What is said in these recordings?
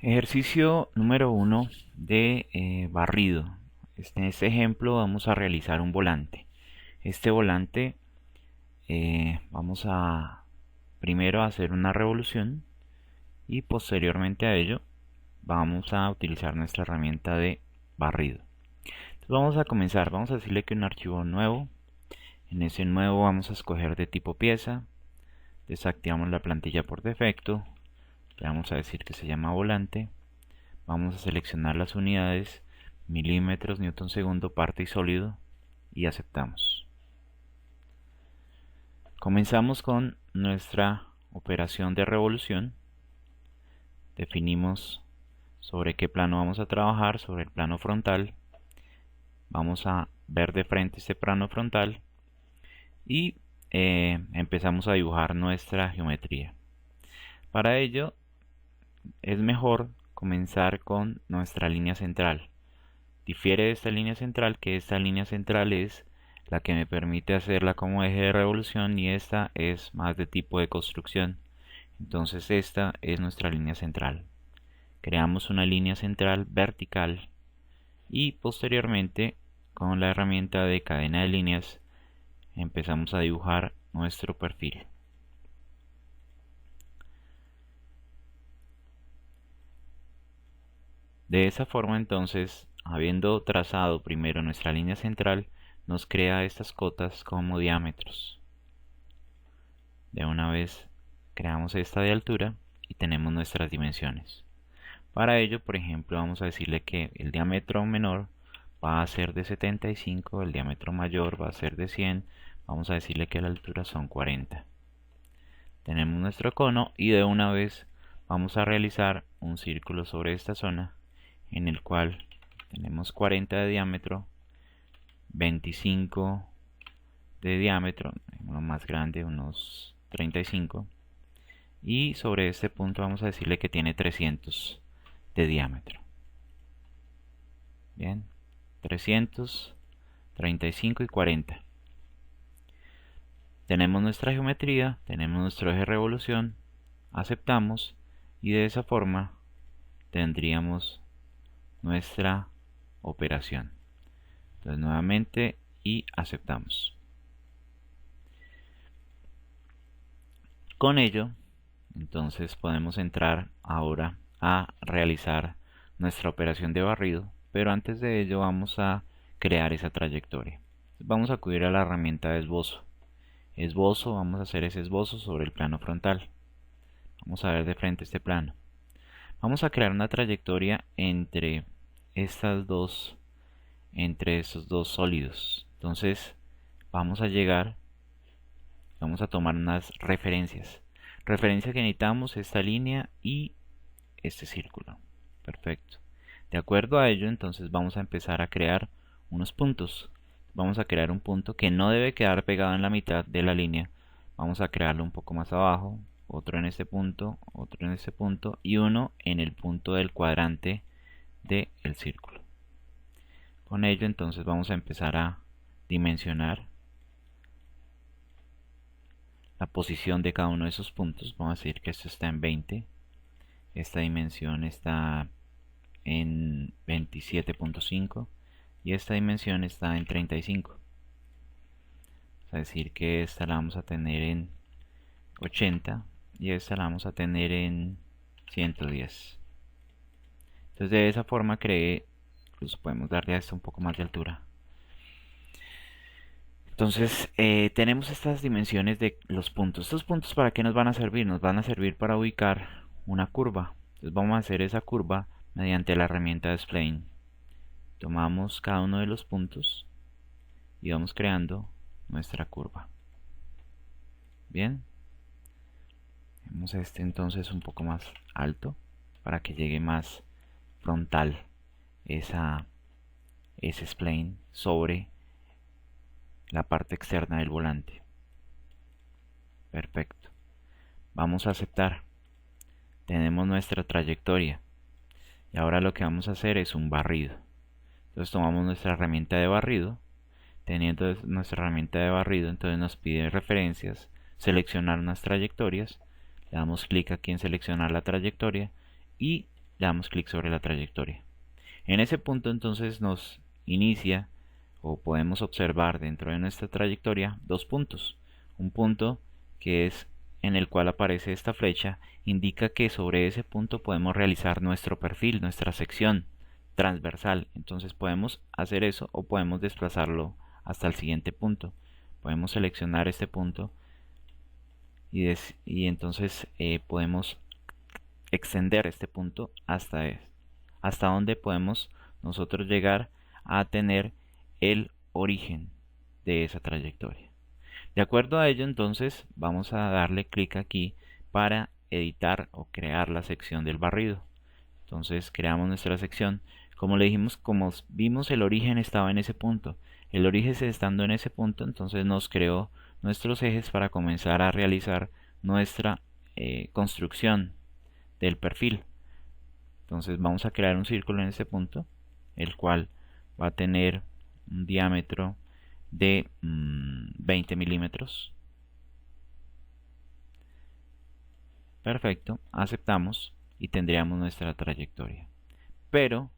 Ejercicio número 1 de barrido. En este ejemplo vamos a realizar un volante. Este volante vamos a primero hacer una revolución y posteriormente a ello vamos a utilizar nuestra herramienta de barrido. Entonces vamos a comenzar, vamos a decirle que un archivo nuevo. En ese nuevo vamos a escoger de tipo pieza, desactivamos la plantilla por defecto, le vamos a decir que se llama volante. Vamos a seleccionar las unidades, milímetros, newton segundo, parte y sólido, y aceptamos. Comenzamos con nuestra operación de revolución. Definimos sobre qué plano vamos a trabajar, sobre el plano frontal. Vamos a ver de frente este plano frontal y empezamos a dibujar nuestra geometría. Para ello es mejor comenzar con nuestra línea central. Difiere de esta línea central que esta línea central es la que me permite hacerla como eje de revolución y esta es más de tipo de construcción. Entonces esta es nuestra línea central. Creamos una línea central vertical y posteriormente con la herramienta de cadena de líneas empezamos a dibujar nuestro perfil. De esa forma entonces, habiendo trazado primero nuestra línea central, nos crea estas cotas como diámetros. De una vez creamos esta de altura y tenemos nuestras dimensiones. Para ello, por ejemplo, vamos a decirle que el diámetro menor va a ser de 75, el diámetro mayor va a ser de 100, vamos a decirle que la altura son 40. Tenemos nuestro cono y de una vez vamos a realizar un círculo sobre esta zona en el cual tenemos 40 de diámetro, 25 de diámetro, uno más grande, unos 35, y sobre este punto vamos a decirle que tiene 300 de diámetro. Bien, 300, 35 y 40. Tenemos nuestra geometría, tenemos nuestro eje de revolución, aceptamos y de esa forma tendríamos nuestra operación. Entonces nuevamente y aceptamos. Con ello, entonces podemos entrar ahora a realizar nuestra operación de barrido, pero antes de ello vamos a crear esa trayectoria. Vamos a acudir a la herramienta de esbozo. Esbozo, vamos a hacer ese esbozo sobre el plano frontal. Vamos a ver de frente este plano. Vamos a crear una trayectoria entre estos dos sólidos. Entonces vamos a tomar unas referencias. Referencia que necesitamos esta línea y este círculo. Perfecto. De acuerdo a ello, entonces vamos a empezar a crear unos puntos. Vamos a crear un punto que no debe quedar pegado en la mitad de la línea. Vamos a crearlo un poco más abajo, otro en este punto, otro en este punto y uno en el punto del cuadrante del círculo. Con ello entonces vamos a empezar a dimensionar la posición de cada uno de esos puntos. Vamos a decir que esto está en 20, esta dimensión está en 27.5 y esta dimensión está en 35. Es decir que esta la vamos a tener en 80 y esta la vamos a tener en 110. Entonces de esa forma creé, incluso podemos darle a esto un poco más de altura. Entonces tenemos estas dimensiones de los puntos. ¿Estos puntos para qué nos van a servir? Nos van a servir para ubicar una curva. Entonces vamos a hacer esa curva mediante la herramienta de Spline. Tomamos cada uno de los puntos y vamos creando nuestra curva. Bien. Vamos a este entonces un poco más alto para que llegue más frontal ese spline sobre la parte externa del volante. Perfecto. Vamos a aceptar. Tenemos nuestra trayectoria. Y ahora lo que vamos a hacer es un barrido. Entonces tomamos nuestra herramienta de barrido. Teniendo nuestra herramienta de barrido, entonces nos pide referencias, seleccionar unas trayectorias. Le damos clic aquí en seleccionar la trayectoria y le damos clic sobre la trayectoria. En ese punto entonces nos inicia o podemos observar dentro de nuestra trayectoria dos puntos. Un punto que es en el cual aparece esta flecha, indica que sobre ese punto podemos realizar nuestro perfil, nuestra sección transversal. Entonces podemos hacer eso o podemos desplazarlo hasta el siguiente punto. Podemos seleccionar este punto y entonces podemos extender este punto hasta donde podemos nosotros llegar a tener el origen de esa trayectoria. De acuerdo a ello, entonces vamos a darle clic aquí para editar o crear la sección del barrido. Entonces creamos nuestra sección. Como le dijimos, como vimos, el origen estaba en ese punto. El origen estando en ese punto, entonces nos creó nuestros ejes para comenzar a realizar nuestra construcción del perfil. Entonces vamos a crear un círculo en este punto, el cual va a tener un diámetro de 20 milímetros. Perfecto, aceptamos y tendríamos nuestra trayectoria. Pero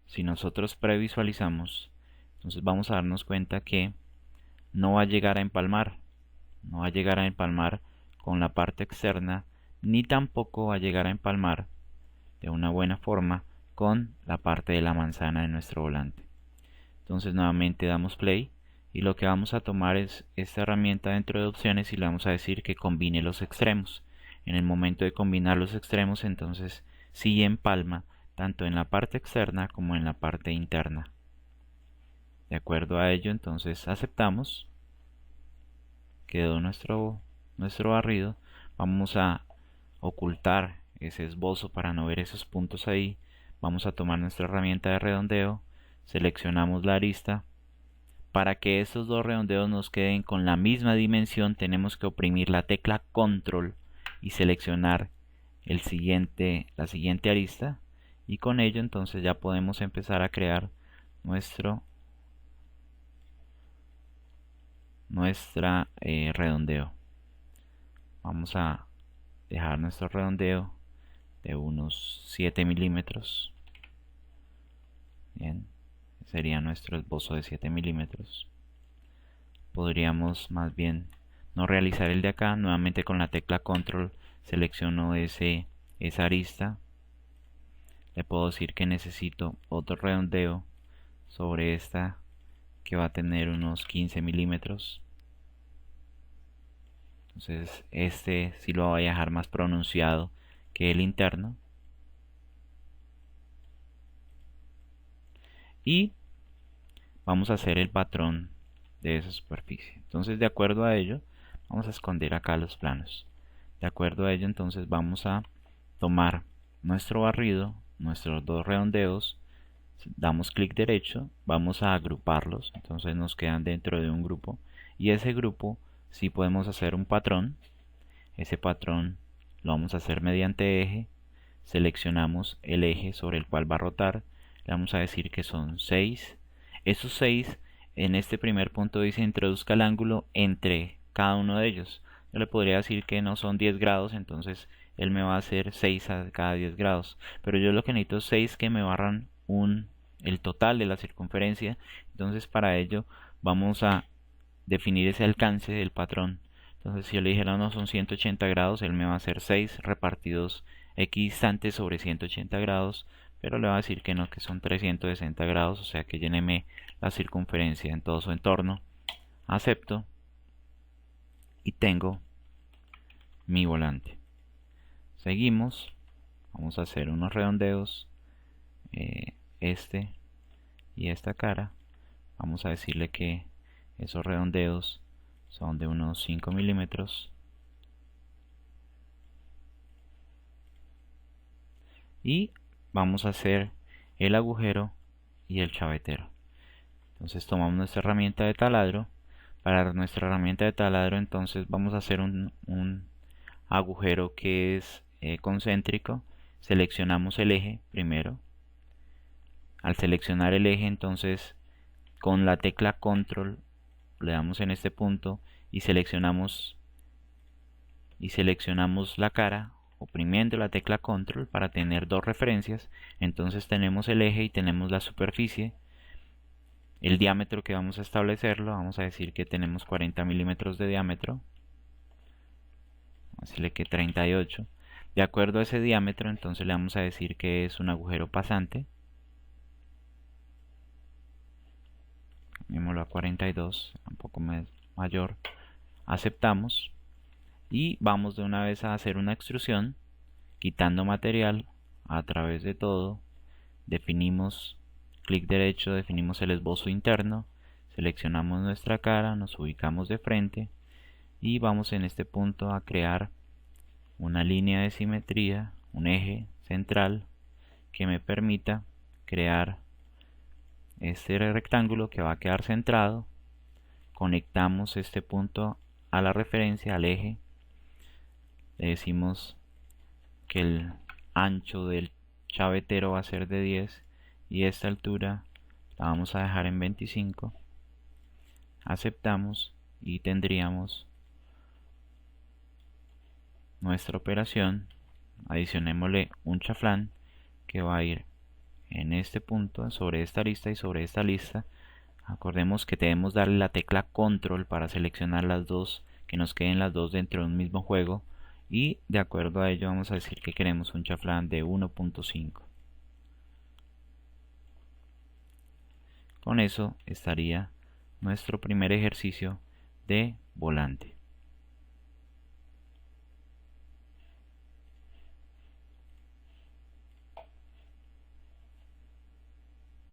si nosotros previsualizamos, entonces vamos a darnos cuenta que no va a llegar a empalmar, no va a llegar a empalmar con la parte externa, ni tampoco va a llegar a empalmar de una buena forma con la parte de la manzana de nuestro volante. Entonces nuevamente damos play y lo que vamos a tomar es esta herramienta dentro de opciones y le vamos a decir que combine los extremos. En el momento de combinar los extremos, entonces sí empalma tanto en la parte externa como en la parte interna. De acuerdo a ello, entonces aceptamos. Quedó nuestro barrido. Vamos a ocultar ese esbozo para no ver esos puntos ahí. Vamos a tomar nuestra herramienta de redondeo, seleccionamos la arista. Para que estos dos redondeos nos queden con la misma dimensión, tenemos que oprimir la tecla control y seleccionar la siguiente arista, y con ello entonces ya podemos empezar a crear nuestra redondeo. Vamos a dejar nuestro redondeo de unos 7 milímetros. Bien, sería nuestro esbozo de 7 milímetros. Podríamos más bien no realizar el de acá. Nuevamente con la tecla control selecciono esa arista. Le puedo decir que necesito otro redondeo sobre esta que va a tener unos 15 milímetros. Entonces este sí lo voy a dejar más pronunciado que el interno. Y vamos a hacer el patrón de esa superficie. Entonces de acuerdo a ello vamos a esconder acá los planos. De acuerdo a ello entonces vamos a tomar nuestro barrido, nuestros dos redondeos, damos clic derecho, vamos a agruparlos, entonces nos quedan dentro de un grupo, y ese grupo sí podemos hacer un patrón. Ese patrón lo vamos a hacer mediante eje. Seleccionamos el eje sobre el cual va a rotar, le vamos a decir que son 6. Esos 6 en este primer punto dice introduzca el ángulo entre cada uno de ellos. Yo le podría decir que no son 10 grados, entonces él me va a hacer 6 a cada 10 grados, pero yo lo que necesito es 6 que me barran el total de la circunferencia. Entonces para ello vamos a definir ese alcance del patrón. Entonces si yo le dijera no son 180 grados, él me va a hacer 6 repartidos equidistantes sobre 180 grados, pero le va a decir que no, que son 360 grados, o sea que lléneme la circunferencia en todo su entorno. Acepto y tengo mi volante. Seguimos, vamos a hacer unos redondeos, este y esta cara. Vamos a decirle que esos redondeos son de unos 5 milímetros. Y vamos a hacer el agujero y el chavetero. Entonces tomamos nuestra herramienta de taladro. Para nuestra herramienta de taladro entonces vamos a hacer un agujero que es concéntrico. Seleccionamos el eje primero. Al seleccionar el eje entonces con la tecla control le damos en este punto y seleccionamos la cara oprimiendo la tecla control para tener dos referencias. Entonces tenemos el eje y tenemos la superficie. El diámetro que vamos a establecerlo, vamos a decir que tenemos 40 milímetros de diámetro. Vamos a decirle que 38. De acuerdo a ese diámetro, entonces le vamos a decir que es un agujero pasante. Cambiémoslo a 42, un poco mayor. Aceptamos. Y vamos de una vez a hacer una extrusión, quitando material a través de todo. Definimos clic derecho, definimos el esbozo interno, seleccionamos nuestra cara, nos ubicamos de frente y vamos en este punto a crear una línea de simetría, un eje central que me permita crear este rectángulo que va a quedar centrado. Conectamos este punto a la referencia, al eje. Le decimos que el ancho del chavetero va a ser de 10 y esta altura la vamos a dejar en 25. Aceptamos y tendríamos nuestra operación. Adicionémosle un chaflán que va a ir en este punto, sobre esta lista y sobre esta lista. Acordemos que debemos darle la tecla control para seleccionar las dos, que nos queden las dos dentro de un mismo juego, y de acuerdo a ello vamos a decir que queremos un chaflán de 1.5. Con eso estaría nuestro primer ejercicio de volante.